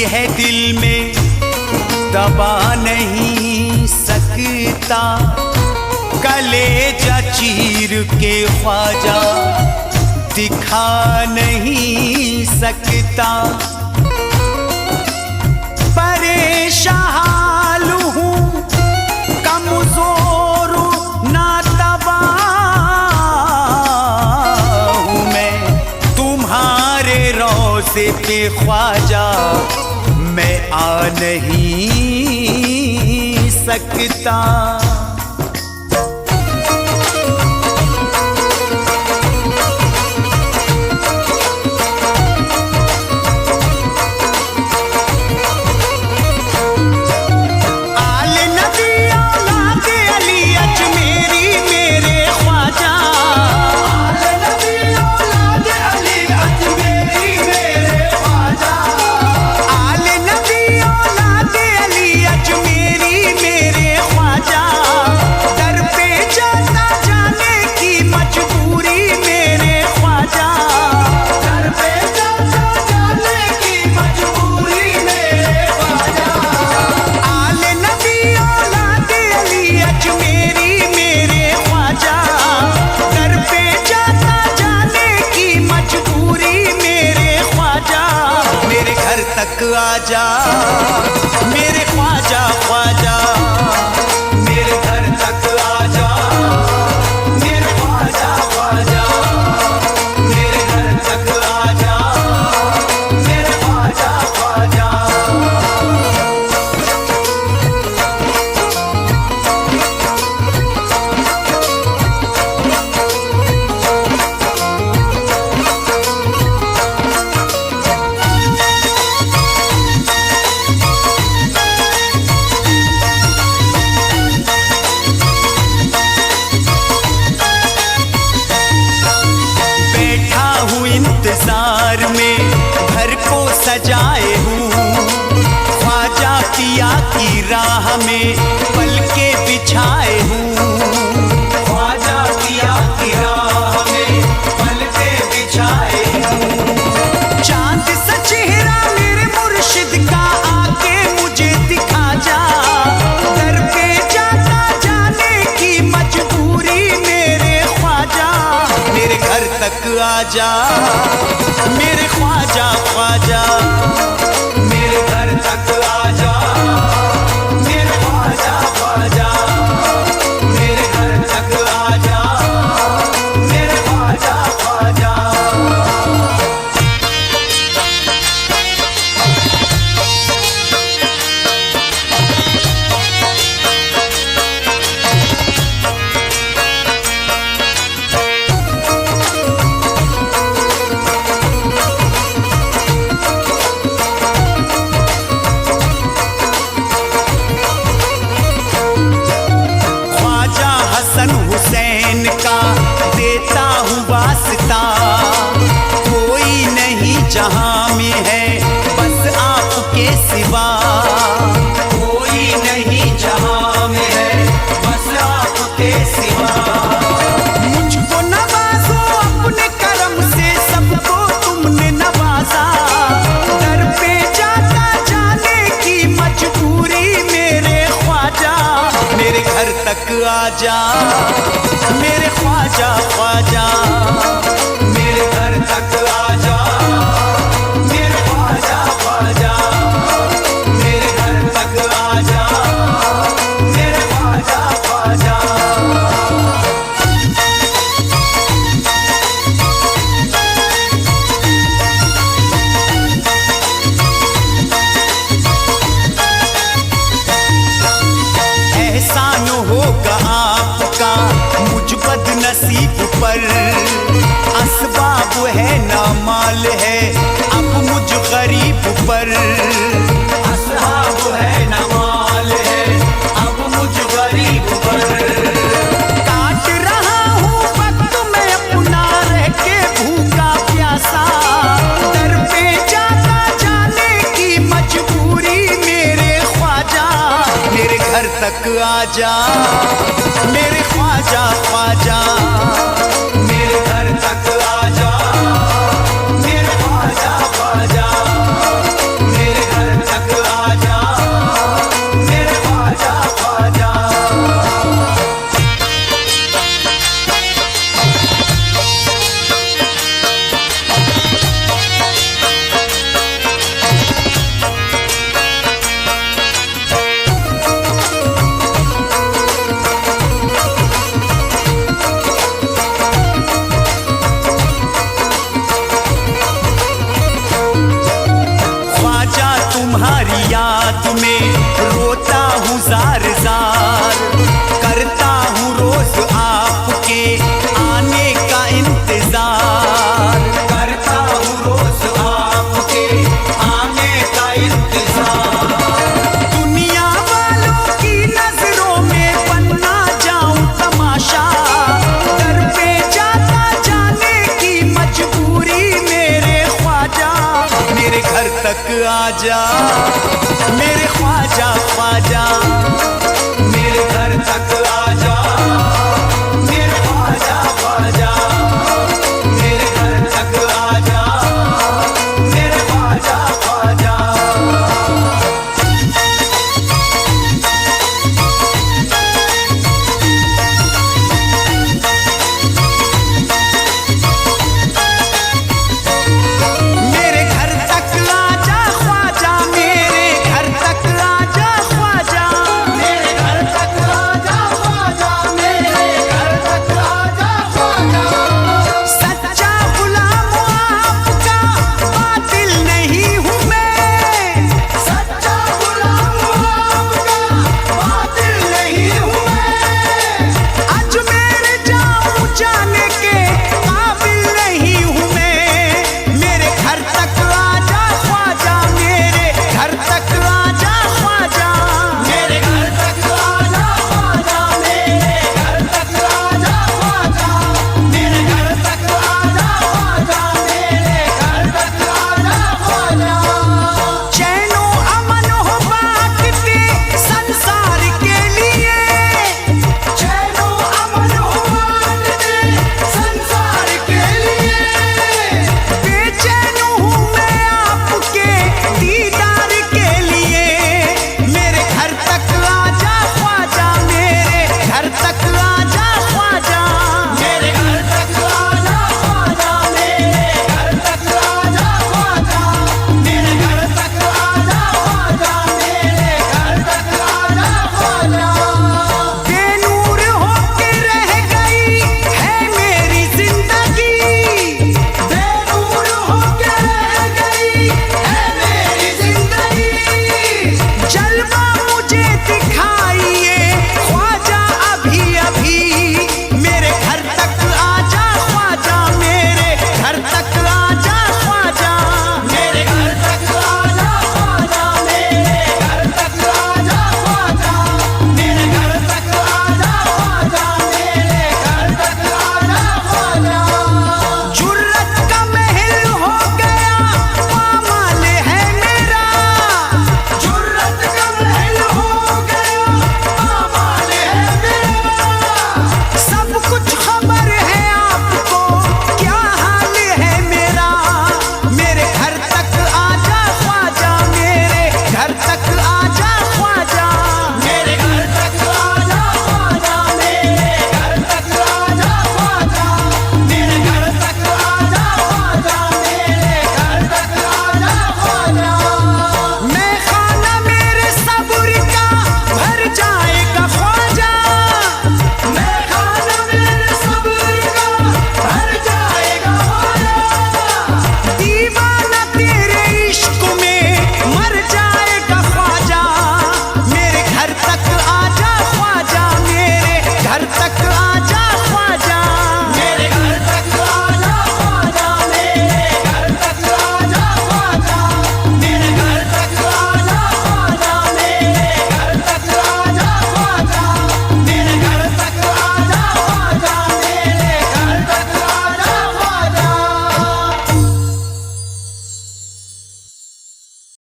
है दिल में दबा नहीं सकता, कलेजा चीर के ख्वाजा दिखा नहीं सकता। परेशान हूँ कमजोर नातबा हूँ मैं, तुम्हारे रोज़े पे ख्वाजा मैं आ नहीं सकता। आजा मेरे ख्वाजा ख्वाजा, मेरे घर तक आजा मेरे ख्वाजा ख्वाजा, मेरे घर तक आजा मेरे ख्वाजा ख्वाजा। इंतजार में घर को सजाए हूँ, ख्वाजा पिया की राह में पल के बिछाए हूँ, ख्वाजा पिया की राह में पल के बिछाए हूँ। चांद सा चेहरा मेरे मुर्शिद का आके मुझे दिखा जा, दर पे जाता जाने की मजबूरी मेरे ख्वाजा, मेरे घर तक आजा मेरे ख्वाजा ख्वाजा, मेरे घर तक आजा मेरे ख्वाजा ख्वाजा, मेरे घर तक आजा मेरे ख्वाजा ख्वाजा। हुसैन का देता हूँ वास्ता, कोई नहीं जहां में है बस आपके सिवा, कोई नहीं जहां में है बस आपके सिवा। मुझको नवाजो अपने करम से, सबको तुमने नवाजा, दर पे जाता जाने की मजबूरी मेरे ख्वाजा, मेरे घर तक आजा मेरे ख्वाजा ख्वाजा, मेरे घर तक आजा मेरे ख्वाजा ख्वाजा, मेरे घर तक आजा मेरे ख्वाजा ख्वाजा। एहसान होगा आपका मुझ बदनसीब पर, असबाब है ना माल है अब मुझ गरीब पर, असबाब है ना माल है अब मुझ गरीब पर। काट रहा हूँ वक्त मैं अपना रह के भूखा प्यासा, दर पे जाता जाने की मजबूरी मेरे ख्वाजा, मेरे घर तक आजा मेरे ख्वाजा ख्वाजा, मेरे घर तक आजा मेरे ख्वाजा ख्वाजा, मेरे घर रोता हूँ जार